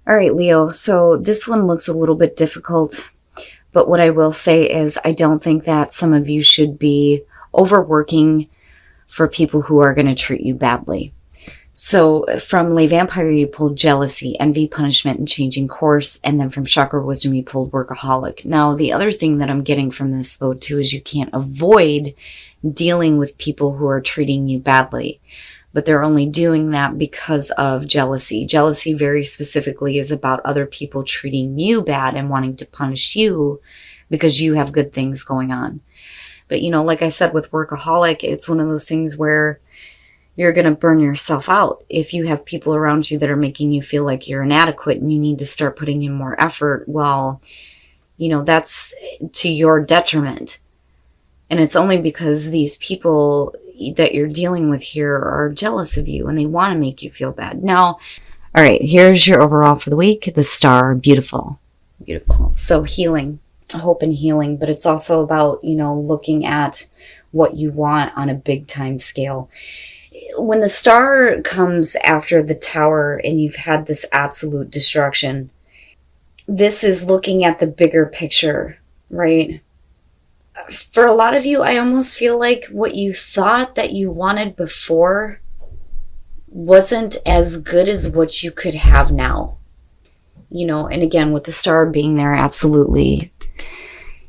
All right, Leo. So this one looks a little bit difficult, but what I will say is I don't think that some of you should be overworking for people who are going to treat you badly. So from Lay Vampire, you pulled jealousy, envy, punishment, and changing course. And then from Chakra Wisdom, you pulled workaholic. Now, the other thing that I'm getting from this, though, too, is you can't avoid dealing with people who are treating you badly. But they're only doing that because of jealousy. Jealousy very specifically is about other people treating you bad and wanting to punish you because you have good things going on. But, like I said, with workaholic, it's one of those things where you're going to burn yourself out if you have people around you that are making you feel like you're inadequate and you need to start putting in more effort. Well, that's to your detriment. And it's only because these people that you're dealing with here are jealous of you and they want to make you feel bad. Now, all right, here's your overall for the week. The star, beautiful, beautiful. So healing, hope and healing, but it's also about, looking at what you want on a big time scale. When the star comes after the tower and you've had this absolute destruction, this is looking at the bigger picture, right? For a lot of you, I almost feel like what you thought that you wanted before wasn't as good as what you could have now. And again, with the star being there, absolutely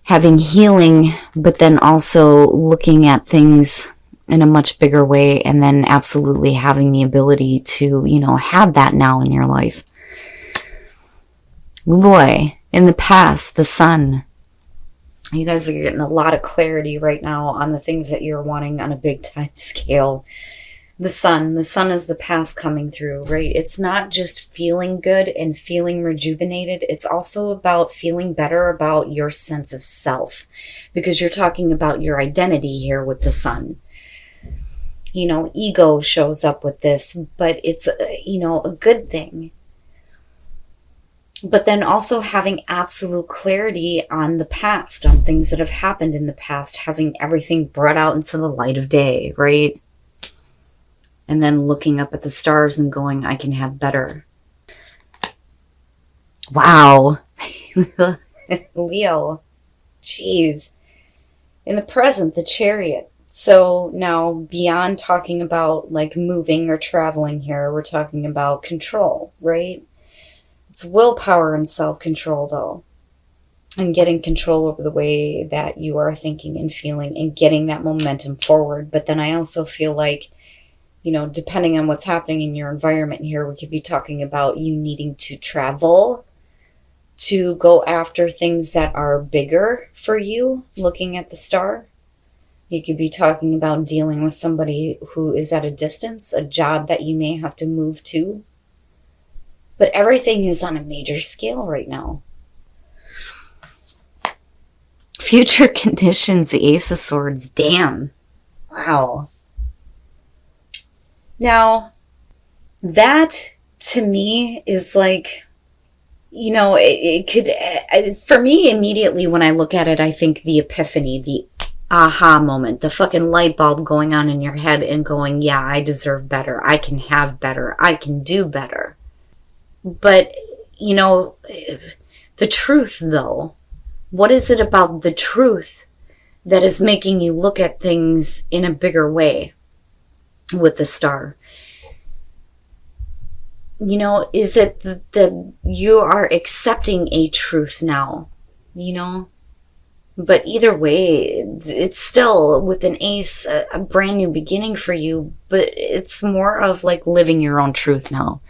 having healing, but then also looking at things in a much bigger way, and then absolutely having the ability to, have that now in your life. Oh boy, in the past, the sun. You guys are getting a lot of clarity right now on the things that you're wanting on a big time scale. The sun is the past coming through, right? It's not just feeling good and feeling rejuvenated. It's also about feeling better about your sense of self, because you're talking about your identity here with the sun. Ego shows up with this, but it's, a good thing. But then also having absolute clarity on the past, on things that have happened in the past, having everything brought out into the light of day, right? And then looking up at the stars and going, I can have better. Wow. Leo. Jeez. In the present, the Chariot. So now, beyond talking about like moving or traveling here, we're talking about control, right? It's willpower and self-control, though, and getting control over the way that you are thinking and feeling and getting that momentum forward. But then I also feel like, depending on what's happening in your environment here, we could be talking about you needing to travel to go after things that are bigger for you, looking at the star. You could be talking about dealing with somebody who is at a distance, a job that you may have to move to. But everything is on a major scale right now. Future conditions, the Ace of Swords. Damn. Wow. Now, that to me is like, it could, for me, immediately when I look at it, I think the epiphany, the aha moment, the fucking light bulb going on in your head and going, yeah, I deserve better. I can have better. I can do better. But, the truth, though, what is it about the truth that is making you look at things in a bigger way with the star? Is it that you are accepting a truth now, But either way, it's still, with an ace, a brand new beginning for you, but it's more of like living your own truth now.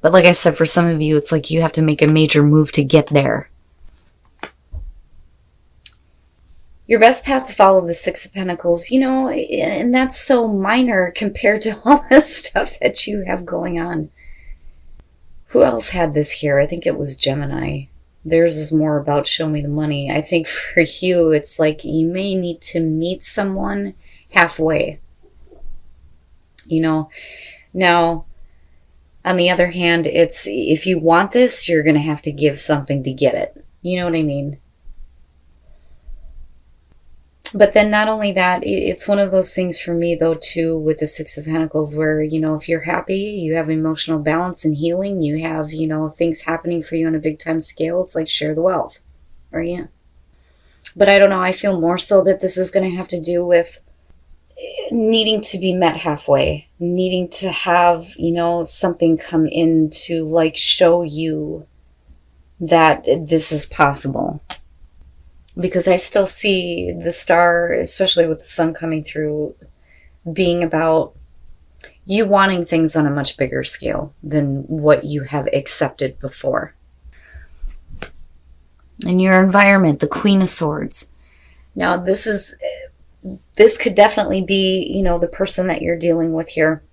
But like I said, for some of you, it's like you have to make a major move to get there. Your best path to follow the Six of Pentacles, and that's so minor compared to all the stuff that you have going on. Who else had this here? I think it was Gemini. Theirs is more about show me the money. I think for you, it's like you may need to meet someone halfway. Now, on the other hand, it's if you want this, you're going to have to give something to get it. You know what I mean? But then not only that, it's one of those things for me though too with the Six of Pentacles where, if you're happy, you have emotional balance and healing, you have, things happening for you on a big time scale, it's like share the wealth, right? But I don't know, I feel more so that this is going to have to do with needing to be met halfway, needing to have, something come in to like show you that this is possible. Because I still see the star, especially with the sun coming through, being about you wanting things on a much bigger scale than what you have accepted before. In your environment, the Queen of Swords. Now, this could definitely be, the person that you're dealing with here,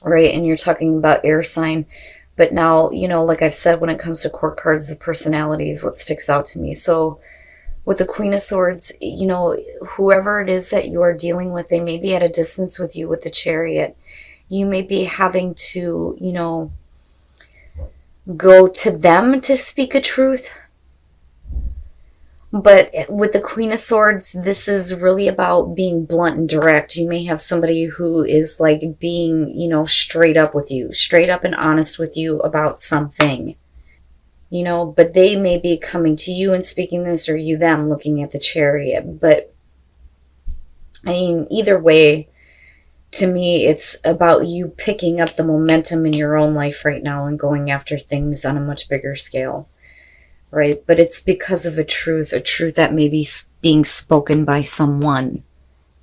right? And you're talking about air sign. But now, like I've said, when it comes to court cards, the personality is what sticks out to me. So with the Queen of Swords, whoever it is that you are dealing with, they may be at a distance with you with the Chariot. You may be having to, go to them to speak a truth. But with the Queen of Swords, this is really about being blunt and direct. You may have somebody who is like being, straight up with you, straight up and honest with you about something. But they may be coming to you and speaking this, or you them looking at the Chariot. But I mean, either way, to me, it's about you picking up the momentum in your own life right now and going after things on a much bigger scale, right? But it's because of a truth that may be being spoken by someone,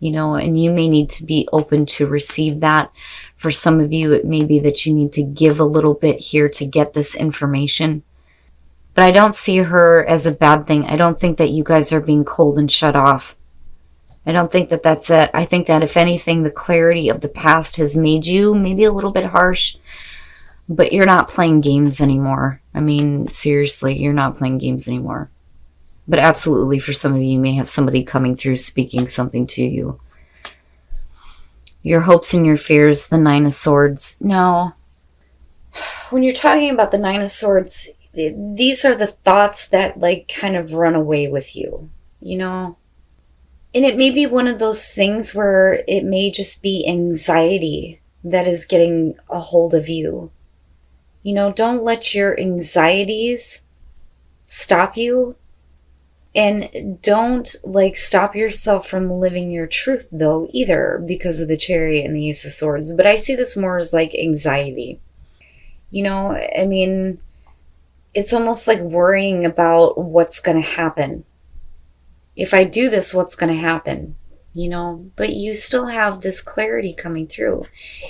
and you may need to be open to receive that. For some of you, it may be that you need to give a little bit here to get this information. But I don't see her as a bad thing. I don't think that you guys are being cold and shut off. I don't think that that's it. I think that if anything, the clarity of the past has made you maybe a little bit harsh, but you're not playing games anymore. I mean, seriously, you're not playing games anymore. But absolutely, for some of you may have somebody coming through speaking something to you. Your hopes and your fears, the Nine of Swords. Now, when you're talking about the Nine of Swords, these are the thoughts that like kind of run away with you, And it may be one of those things where it may just be anxiety that is getting a hold of you. Don't let your anxieties stop you. And don't like stop yourself from living your truth though either, because of the Chariot and the Ace of Swords. But I see this more as like anxiety. I mean, it's almost like worrying about what's going to happen. If I do this, what's going to happen? But you still have this clarity coming through.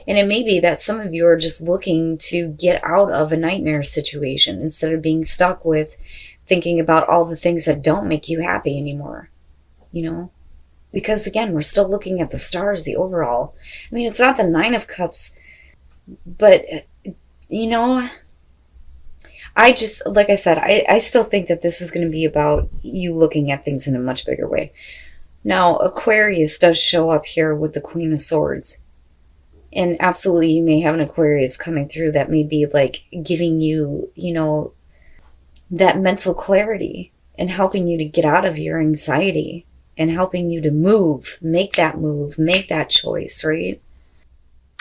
And it may be that some of you are just looking to get out of a nightmare situation instead of being stuck with thinking about all the things that don't make you happy anymore. Because again, we're still looking at the stars, the overall. I mean, it's not the Nine of Cups, but I just, like I said, I still think that this is going to be about you looking at things in a much bigger way. Now, Aquarius does show up here with the Queen of Swords. And absolutely, you may have an Aquarius coming through that may be like giving you, that mental clarity and helping you to get out of your anxiety and helping you to make that choice, right?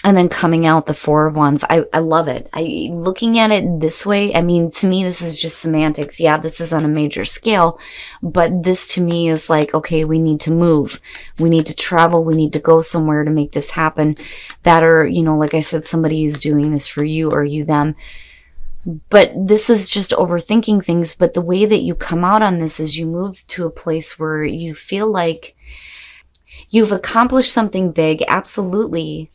And then coming out the Four of Wands. I love it. Looking at it this way, I mean, to me, this is just semantics. Yeah, this is on a major scale, but this to me is like, okay, we need to move. We need to travel. We need to go somewhere to make this happen. That or, like I said, somebody is doing this for you or you them. But this is just overthinking things. But the way that you come out on this is you move to a place where you feel like you've accomplished something big. Absolutely.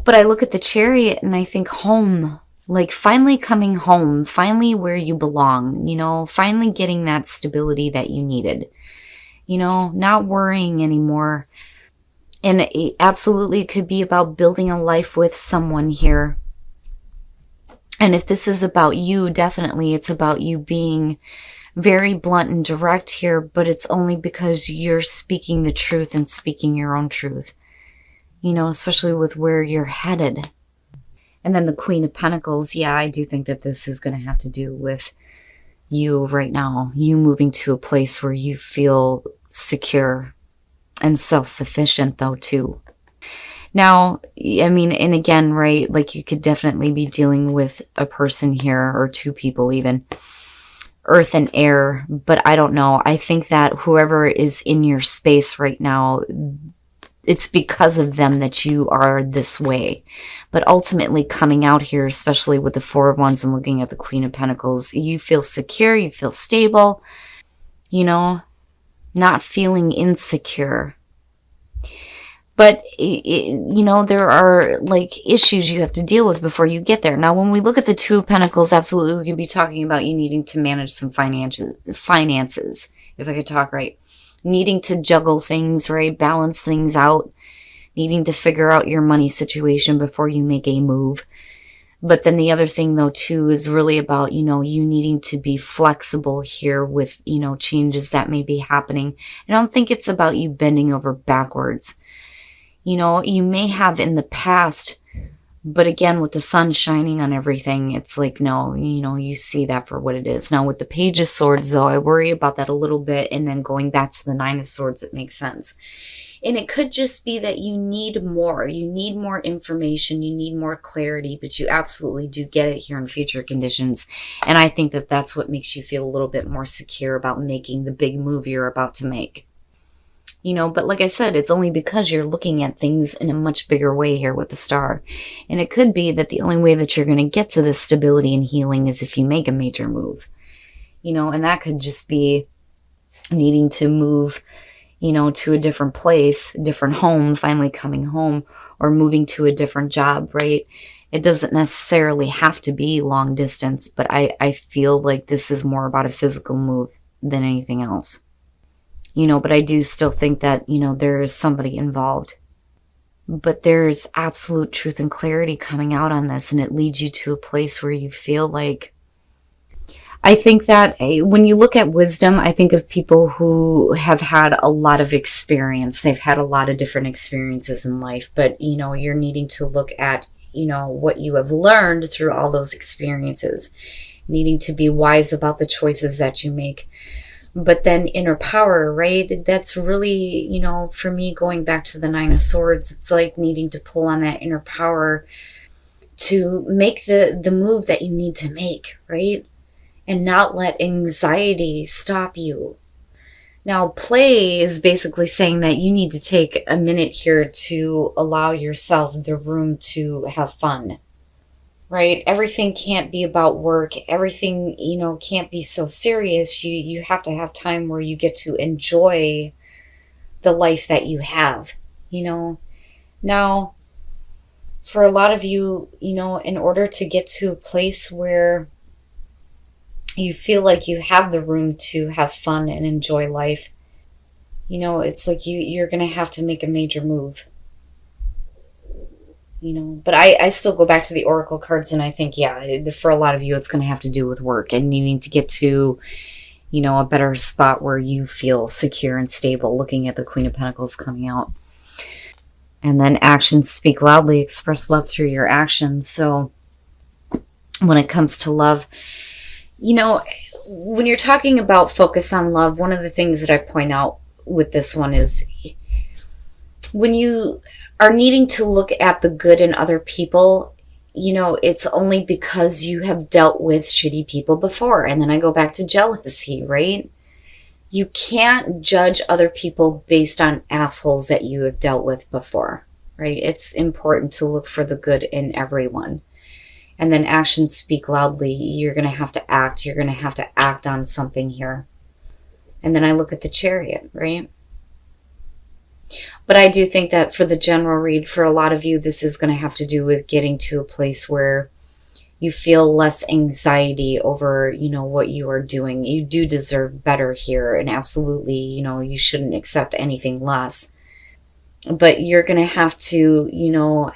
But I look at the Chariot and I think home, like finally coming home, finally where you belong, finally getting that stability that you needed, not worrying anymore. And it absolutely could be about building a life with someone here. And if this is about you, definitely it's about you being very blunt and direct here, but it's only because you're speaking the truth and speaking your own truth. Especially with where you're headed. And then the Queen of Pentacles. Yeah, I do think that this is going to have to do with you right now. You moving to a place where you feel secure and self-sufficient though too. Now, I mean, and again, right, like you could definitely be dealing with a person here, or two people even, earth and air, but I don't know. I think that whoever is in your space right now, it's because of them that you are this way. But ultimately coming out here, especially with the Four of Wands and looking at the Queen of Pentacles, you feel secure, you feel stable, you know, not feeling insecure. But, you know, there are like issues you have to deal with before you get there. Now, when we look at the Two of Pentacles, absolutely, we could be talking about you needing to manage some finances, if I could talk right. Needing to juggle things, right? Balance things out. Needing to figure out your money situation before you make a move. But then the other thing, though, too, is really about, you know, you needing to be flexible here with, you know, changes that may be happening. I don't think it's about you bending over backwards. You know, you may have in the past, but again, with the sun shining on everything, it's like, no, you know, you see that for what it is. Now, with the Page of Swords, though, I worry about that a little bit. And then going back to the Nine of Swords, it makes sense. And it could just be that you need more. You need more information. You need more clarity, but you absolutely do get it here in future conditions. And I think that that's what makes you feel a little bit more secure about making the big move you're about to make. You know, but like I said, it's only because you're looking at things in a much bigger way here with the Star. And it could be that the only way that you're going to get to this stability and healing is if you make a major move. You know, and that could just be needing to move, you know, to a different place, a different home, finally coming home, or moving to a different job, right? It doesn't necessarily have to be long distance, but I feel like this is more about a physical move than anything else. You know, but I do still think that, you know, there is somebody involved. But there's absolute truth and clarity coming out on this, and it leads you to a place where you feel like, I think that when you look at wisdom, I think of people who have had a lot of experience. They've had a lot of different experiences in life, but, you know, you're needing to look at, you know, what you have learned through all those experiences, needing to be wise about the choices that you make. But then inner power, right? That's really, you know, for me, going back to the Nine of Swords, it's like needing to pull on that inner power to make the move that you need to make, right? And not let anxiety stop you. Now, play is basically saying that you need to take a minute here to allow yourself the room to have fun. Right? Everything can't be about work. Everything, you know, can't be so serious. You have to have time where you get to enjoy the life that you have, you know. Now, for a lot of you, you know, in order to get to a place where you feel like you have the room to have fun and enjoy life, you know, it's like you're going to have to make a major move. You know, but I still go back to the Oracle cards, and I think, yeah, for a lot of you, it's going to have to do with work and needing to get to, you know, a better spot where you feel secure and stable, looking at the Queen of Pentacles coming out. And then actions speak loudly, express love through your actions. So when it comes to love, you know, when you're talking about focus on love, one of the things that I point out with this one is when you are needing to look at the good in other people, you know, it's only because you have dealt with shitty people before. And then I go back to jealousy, right? You can't judge other people based on assholes that you have dealt with before, right? It's important to look for the good in everyone. And then actions speak loudly. You're going to have to act. You're going to have to act on something here. And then I look at the Chariot, right? But I do think that for the general read, for a lot of you, this is going to have to do with getting to a place where you feel less anxiety over, you know, what you are doing. You do deserve better here. And absolutely, you know, you shouldn't accept anything less. But you're going to have to, you know,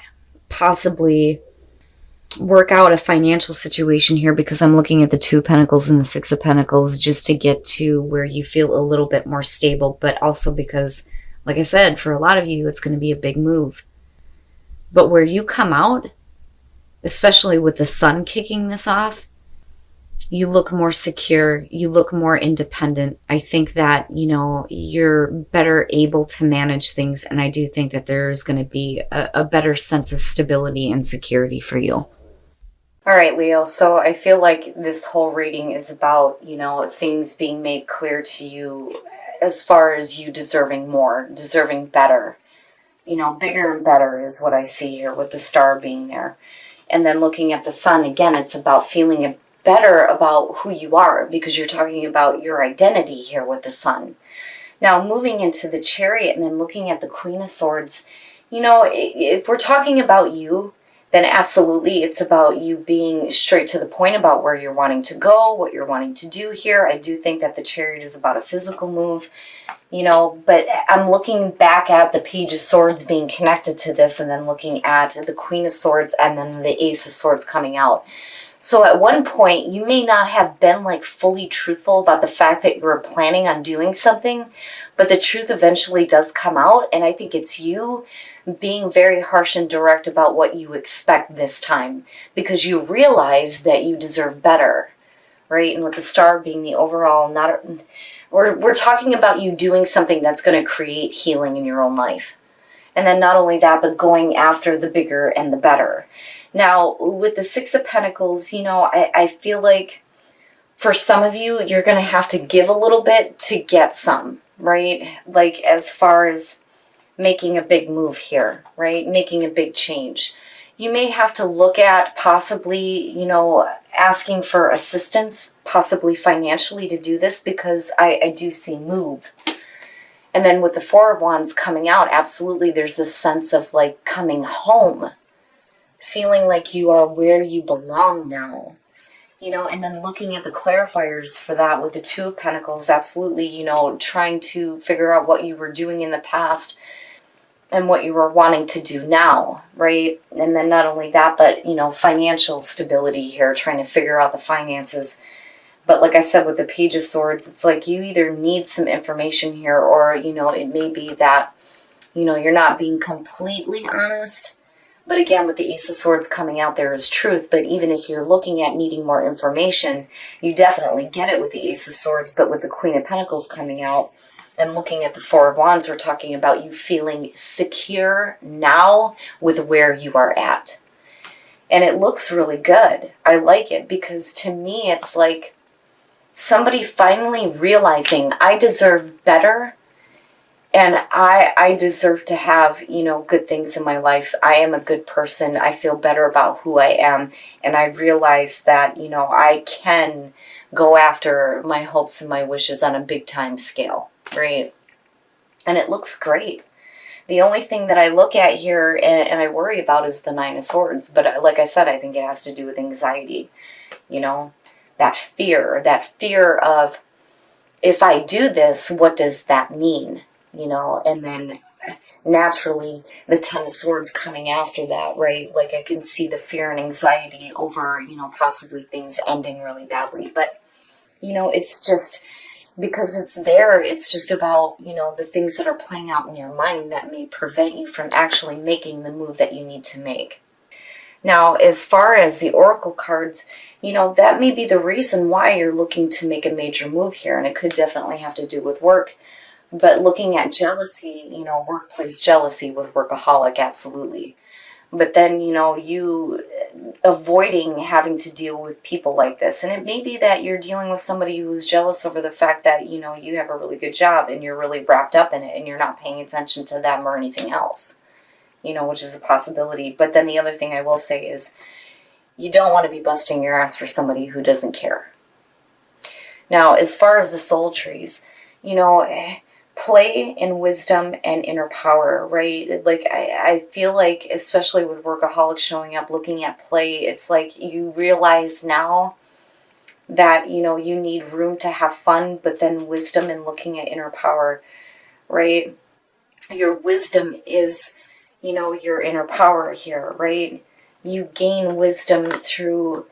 possibly work out a financial situation here, because I'm looking at the Two of Pentacles and the Six of Pentacles, just to get to where you feel a little bit more stable, but also because, like I said, for a lot of you, it's going to be a big move. But where you come out, especially with the sun kicking this off, You look more secure, you look more independent. I think that, you're better able to manage things, and I do think that there is going to be a better sense of stability and security for you. All right, Leo. So I feel like this whole reading is about, things being made clear to you as far as you deserving more, deserving better. Bigger and better is what I see here with the star being there. And then looking at the sun, again, it's about feeling better about who you are, because you're talking about your identity here with the sun. Now, moving into the Chariot and then looking at the Queen of Swords, if we're talking about you, then absolutely it's about you being straight to the point about where you're wanting to go, what you're wanting to do here. I do think that the Chariot is about a physical move, but I'm looking back at the Page of Swords being connected to this, and then looking at the Queen of Swords and then the Ace of Swords coming out. So at one point, you may not have been like fully truthful about the fact that you were planning on doing something, but the truth eventually does come out, and I think it's you being very harsh and direct about what you expect this time, because you realize that you deserve better, right? And with the star being the overall, we're talking about you doing something that's going to create healing in your own life. And then not only that, but going after the bigger and the better. Now, with the Six of Pentacles, I feel like for some of you, you're going to have to give a little bit to get some, right? Like as far as making a big move here, right? Making a big change. You may have to look at possibly, asking for assistance, possibly financially, to do this, because I do see move. And then with the Four of Wands coming out, absolutely there's this sense of like coming home, feeling like you are where you belong now. And then looking at the clarifiers for that with the Two of Pentacles, absolutely, trying to figure out what you were doing in the past and what you were wanting to do now, right? And then not only that, but, financial stability here, trying to figure out the finances. But like I said, with the Page of Swords, it's like you either need some information here, or, it may be that, you're not being completely honest. But again, with the Ace of Swords coming out, there is truth. But even if you're looking at needing more information, you definitely get it with the Ace of Swords. But with the Queen of Pentacles coming out and looking at the Four of Wands, we're talking about you feeling secure now with where you are at. And it looks really good. I like it, because to me, it's like somebody finally realizing I deserve better. And I deserve to have, good things in my life. I am a good person. I feel better about who I am. And I realize that, I can go after my hopes and my wishes on a big time scale, right? And it looks great. The only thing that I look at here and I worry about is the Nine of Swords. But like I said, I think it has to do with anxiety, that fear of, if I do this, what does that mean? And then naturally the Ten of Swords coming after that, right? Like I can see the fear and anxiety over, possibly things ending really badly. But, it's just because it's there, it's just about, the things that are playing out in your mind that may prevent you from actually making the move that you need to make. Now, as far as the Oracle cards, that may be the reason why you're looking to make a major move here. And it could definitely have to do with work. But looking at jealousy, workplace jealousy with workaholic, absolutely. But then, you avoiding having to deal with people like this. And it may be that you're dealing with somebody who's jealous over the fact that, you have a really good job and you're really wrapped up in it and you're not paying attention to them or anything else, which is a possibility. But then the other thing I will say is you don't want to be busting your ass for somebody who doesn't care. Now, as far as the soul trees, play and wisdom and inner power, right? Like I feel like, especially with workaholics showing up, looking at play, it's like you realize now that, you need room to have fun, but then wisdom and looking at inner power, right? Your wisdom is, your inner power here, right? You gain wisdom through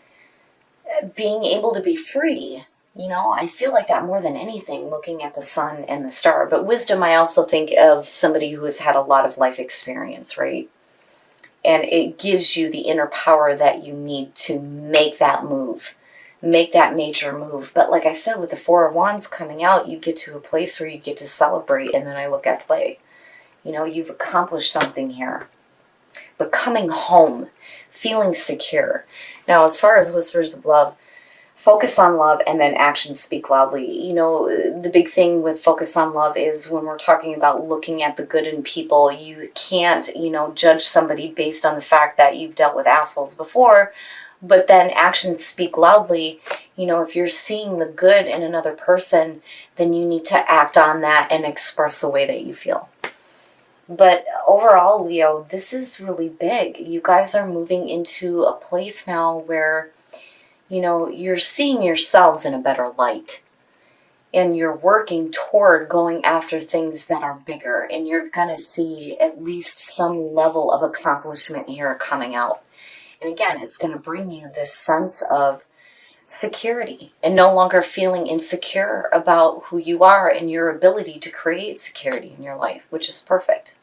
being able to be free. I feel like that more than anything, looking at the sun and the star. But wisdom, I also think of somebody who has had a lot of life experience, right? And it gives you the inner power that you need to make that move, make that major move. But like I said, with the Four of Wands coming out, you get to a place where you get to celebrate, and then I look at play. You know, you've accomplished something here. But coming home, feeling secure. Now, as far as whispers of love, focus on love and then actions speak loudly. You know, the big thing with focus on love is when we're talking about looking at the good in people, you can't, you know, judge somebody based on the fact that you've dealt with assholes before. But then actions speak loudly. You know, if you're seeing the good in another person, then you need to act on that and express the way that you feel. But overall, Leo, this is really big. You guys are moving into a place now where, you know, you're seeing yourselves in a better light. And you're working toward going after things that are bigger. And you're going to see at least some level of accomplishment here coming out. And again, it's going to bring you this sense of security and no longer feeling insecure about who you are and your ability to create security in your life, which is perfect.